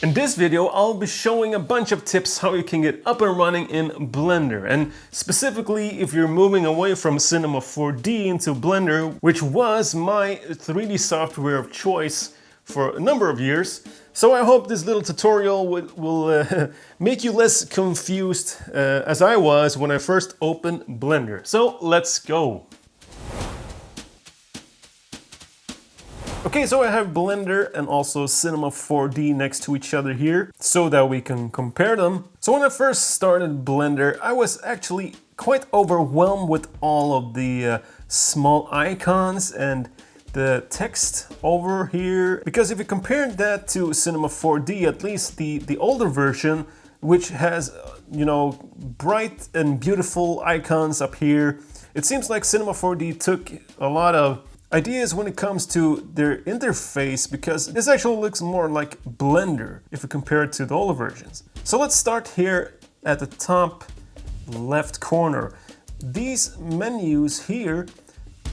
In this video, I'll be showing a bunch of tips how you can get up and running in Blender, and specifically if you're moving away from Cinema 4D into Blender, which was my 3D software of choice for a number of years. So I hope this little tutorial will make you less confused as I was when I first opened Blender. So let's go! Okay, so I have Blender and also Cinema 4D next to each other here so that we can compare them. So when I first started Blender, I was actually quite overwhelmed with all of the small icons and the text over here. Because if you compare that to Cinema 4D, at least the older version, which has, you know, bright and beautiful icons up here, it seems like Cinema 4D took a lot of ideas when it comes to their interface, because this actually looks more like Blender if you compare it to the older versions. So let's start here at the top left corner. These menus here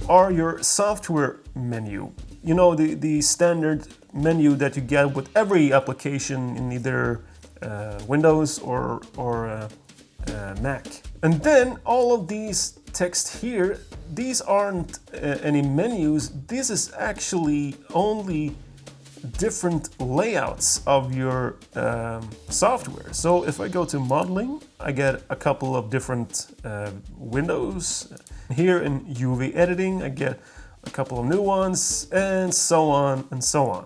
are your software menu. You know, the standard menu that you get with every application in either Windows or Mac. And then all of these text here, these aren't any menus. This is actually only different layouts of your software. So if I go to modeling, I get a couple of different windows. Here in UV editing, I get a couple of new ones, and so on and so on.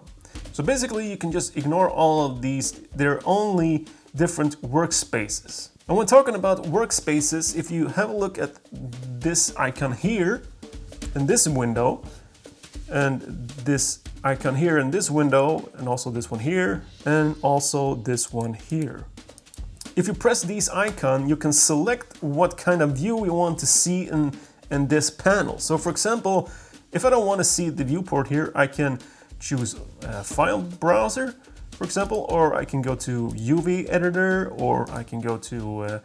So basically you can just ignore all of these. They're only different workspaces. And when talking about workspaces, if you have a look at this icon here in this window, and this icon here in this window, and also this one here, and also this one here. If you press these icons, you can select what kind of view you want to see in this panel. So for example, if I don't want to see the viewport here, I can choose file browser, for example, or I can go to UV editor, or I can go to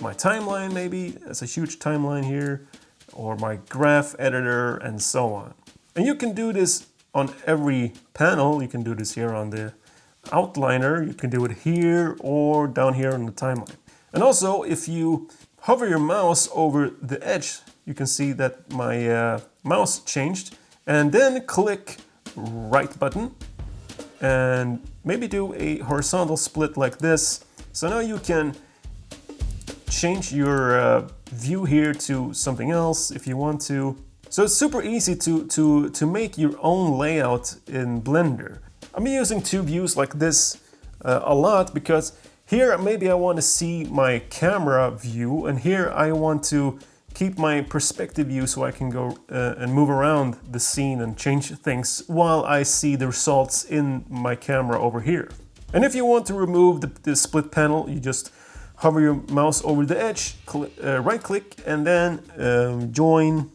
my timeline, maybe. It's a huge timeline here, or my graph editor, and so on. And you can do this on every panel. You can do this here on the outliner. You can do it here or down here on the timeline. And also, if you hover your mouse over the edge, you can see that my mouse changed. And then click right button and maybe do a horizontal split like this. So now you can change your view here to something else if you want to. So it's super easy to make your own layout in Blender. I'm using two views like this a lot, because here maybe I want to see my camera view, and here I want to keep my perspective view so I can go and move around the scene and change things while I see the results in my camera over here. And if you want to remove the split panel, you just hover your mouse over the edge, right click, and then join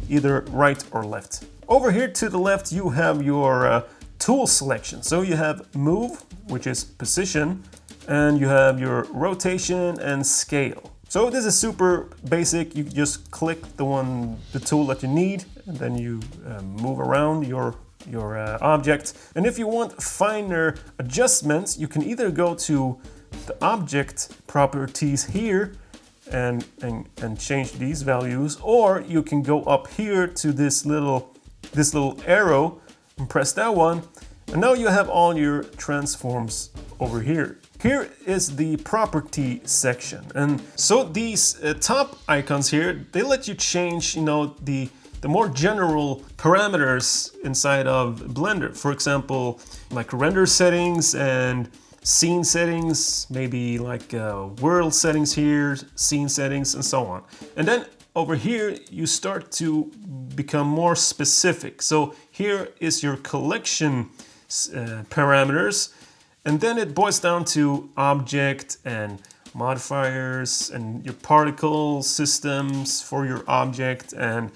either right or left. Over here to the left you have your tool selection. So you have move, which is position, and you have your rotation and scale. So this is super basic. You just click the tool that you need, and then you move around your object. And if you want finer adjustments, you can either go to the object properties here and change these values, or you can go up here to this little arrow and press that one, and now you have all your transforms over here. Here is the property section, and so these top icons here, they let you change, you know, the more general parameters inside of Blender. For example, like render settings and scene settings, maybe like world settings here, scene settings, and so on. And then over here you start to become more specific. So here is your collection parameters, and then it boils down to object and modifiers and your particle systems for your object, and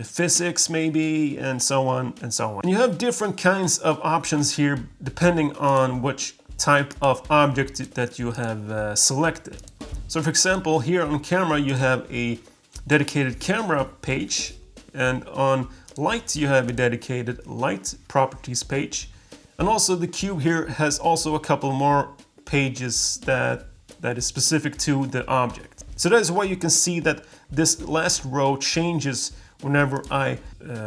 physics maybe, and so on and so on. And you have different kinds of options here depending on which type of object that you have selected. So for example, here on camera you have a dedicated camera page, and on light you have a dedicated light properties page, And also the cube here has also a couple more pages that is specific to the object. So that is why you can see that this last row changes whenever I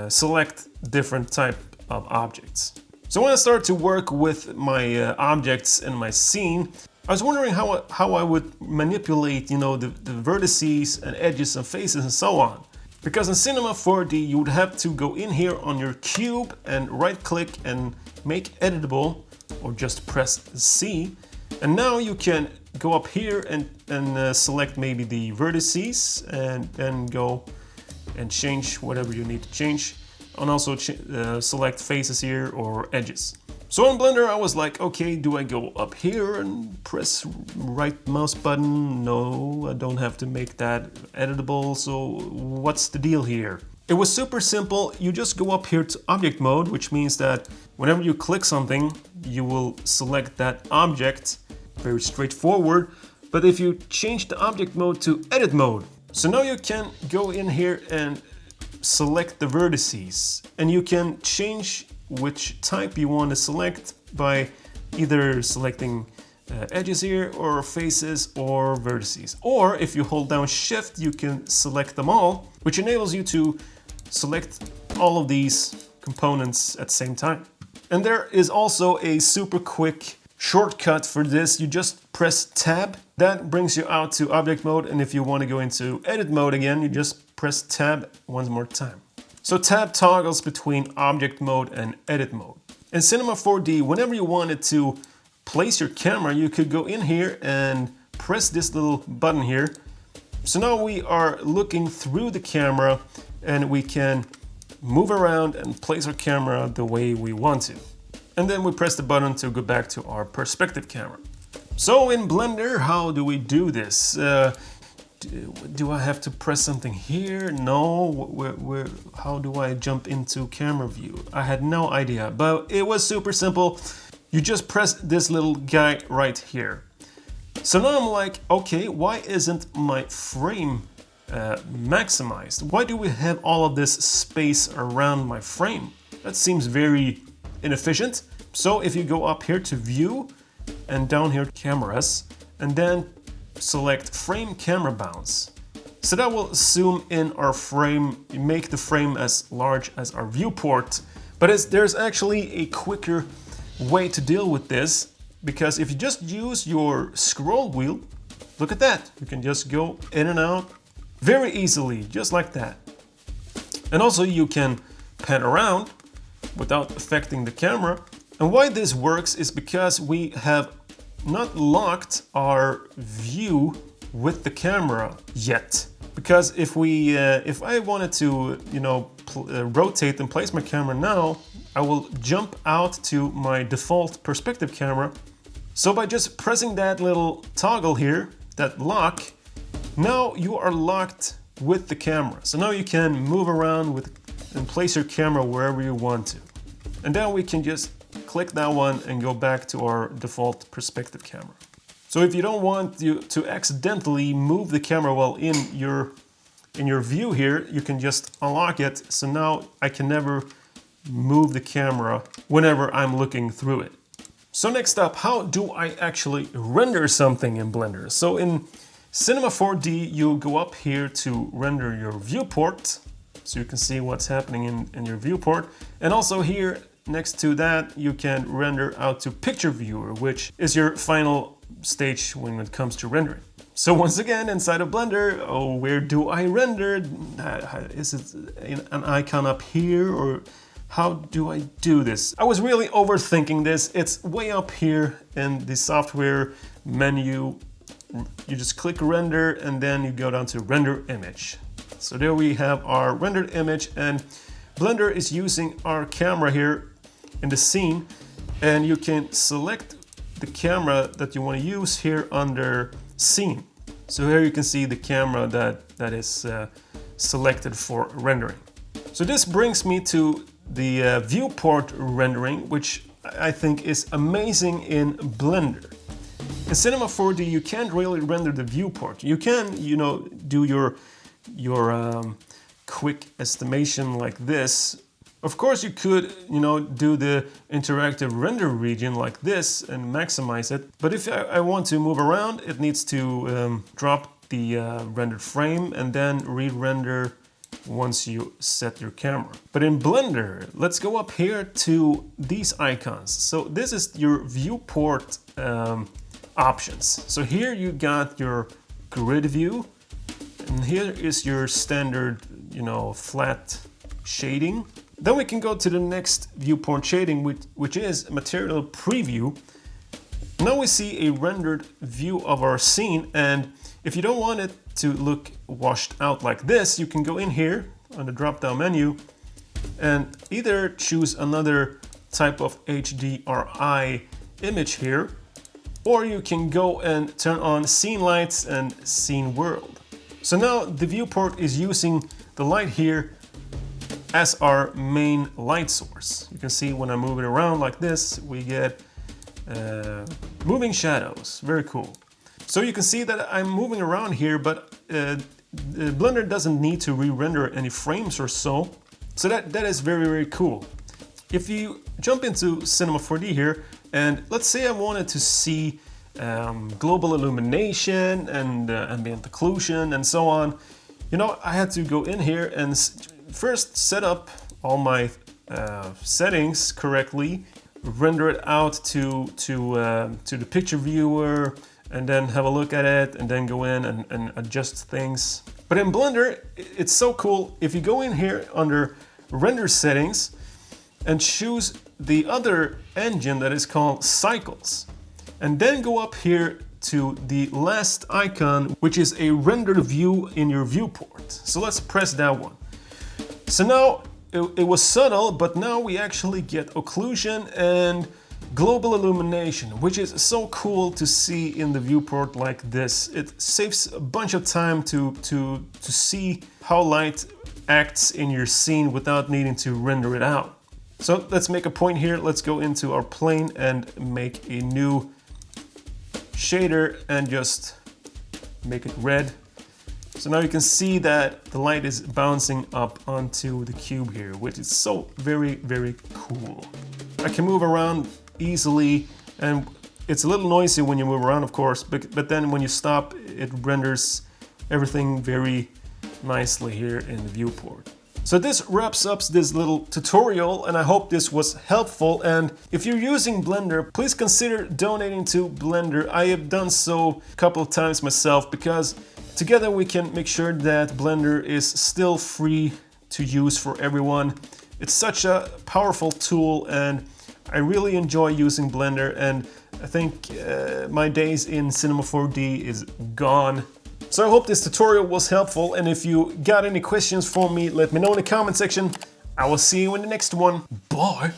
select different type of objects. So when I start to work with my objects in my scene, I was wondering how I would manipulate, you know, the vertices and edges and faces and so on. Because in Cinema 4D you would have to go in here on your cube and right click and make editable, or just press C. And now you can go up here and select maybe the vertices and then go and change whatever you need to change. And also select faces here or edges. So in Blender I was like, okay, do I go up here and press right mouse button? No, I don't have to make that editable, so what's the deal here? It was super simple. You just go up here to object mode, which means that whenever you click something, you will select that object. Very straightforward. But if you change the object mode to edit mode, so now you can go in here and select the vertices, and you can change which type you want to select by either selecting edges here or faces or vertices. Or if you hold down Shift, you can select them all, which enables you to select all of these components at the same time. And there is also a super quick shortcut for this. You just press Tab. That brings you out to object mode, and if you want to go into edit mode again, you just press Tab one more time. So Tab toggles between object mode and edit mode. In Cinema 4D, whenever you wanted to place your camera, you could go in here and press this little button here. So now we are looking through the camera and we can move around and place our camera the way we want to. And then we press the button to go back to our perspective camera. So in Blender, how do we do this? Do I have to press something here? No. How do I jump into camera view? I had no idea, but it was super simple. You just press this little guy right here. So now I'm like, okay, why isn't my frame maximized? Why do we have all of this space around my frame? That seems very inefficient. So if you go up here to view and down here cameras and then select frame camera bounce. So that will zoom in our frame, make the frame as large as our viewport. But there's actually a quicker way to deal with this, because if you just use your scroll wheel, look at that. You can just go in and out very easily, just like that. And also you can pan around without affecting the camera. And why this works is because we have not locked our view with the camera yet. Because if I wanted to, you know, rotate and place my camera now, I will jump out to my default perspective camera. So by just pressing that little toggle here, that lock, now you are locked with the camera. So now you can move around and place your camera wherever you want to. And then we can just click that one and go back to our default perspective camera. So if you don't want to accidentally move the camera while in your view here, you can just unlock it. So now I can never move the camera whenever I'm looking through it. So next up, how do I actually render something in Blender? So in Cinema 4D, you go up here to render your viewport, so you can see what's happening in your viewport. And also here, next to that, you can render out to picture viewer, which is your final stage when it comes to rendering. So once again, inside of Blender, where do I render? Is it an icon up here, or how do I do this? I was really overthinking this. It's way up here in the software menu. You just click render and then you go down to render image. So there we have our rendered image, and Blender is using our camera here in the scene, and you can select the camera that you want to use here under scene. So here you can see the camera that is selected for rendering. So this brings me to the viewport rendering, which I think is amazing in Blender. In Cinema 4D, you can't really render the viewport. You can, you know, do your quick estimation like this, Of course you could, do the interactive render region like this and maximize it. But if I want to move around, it needs to drop the rendered frame and then re-render once you set your camera. But in Blender, let's go up here to these icons. So this is your viewport options. So here you got your grid view, and here is your standard, flat shading. Then we can go to the next viewport shading, which is material preview. Now we see a rendered view of our scene, and if you don't want it to look washed out like this, you can go in here on the drop-down menu and either choose another type of HDRI image here, or you can go and turn on scene lights and scene world. So now the viewport is using the light here as our main light source. You can see when I move it around like this, we get moving shadows. Very cool. So you can see that I'm moving around here, but Blender doesn't need to re-render any frames or so. So that is very, very cool. If you jump into Cinema 4D here, and let's say I wanted to see global illumination and ambient occlusion and so on, I had to go in here and first set up all my settings correctly, render it out to the picture viewer, and then have a look at it, and then go in and adjust things. But in Blender, it's so cool. If you go in here under render settings and choose the other engine that is called cycles, and then go up here to the last icon, which is a rendered view in your viewport. So let's press that one. So now it was subtle, but now we actually get occlusion and global illumination, which is so cool to see in the viewport like this. It saves a bunch of time to see how light acts in your scene without needing to render it out. So let's make a point here. Let's go into our plane and make a new shader and just make it red. So now you can see that the light is bouncing up onto the cube here, which is so very, very cool. I can move around easily, and it's a little noisy when you move around, of course, but then when you stop, it renders everything very nicely here in the viewport. So this wraps up this little tutorial, and I hope this was helpful. And if you're using Blender, please consider donating to Blender. I have done so a couple of times myself, because together we can make sure that Blender is still free to use for everyone. It's such a powerful tool, and I really enjoy using Blender, and I think my days in Cinema 4D is gone. So I hope this tutorial was helpful, and if you got any questions for me, let me know in the comment section. I will see you in the next one. Bye!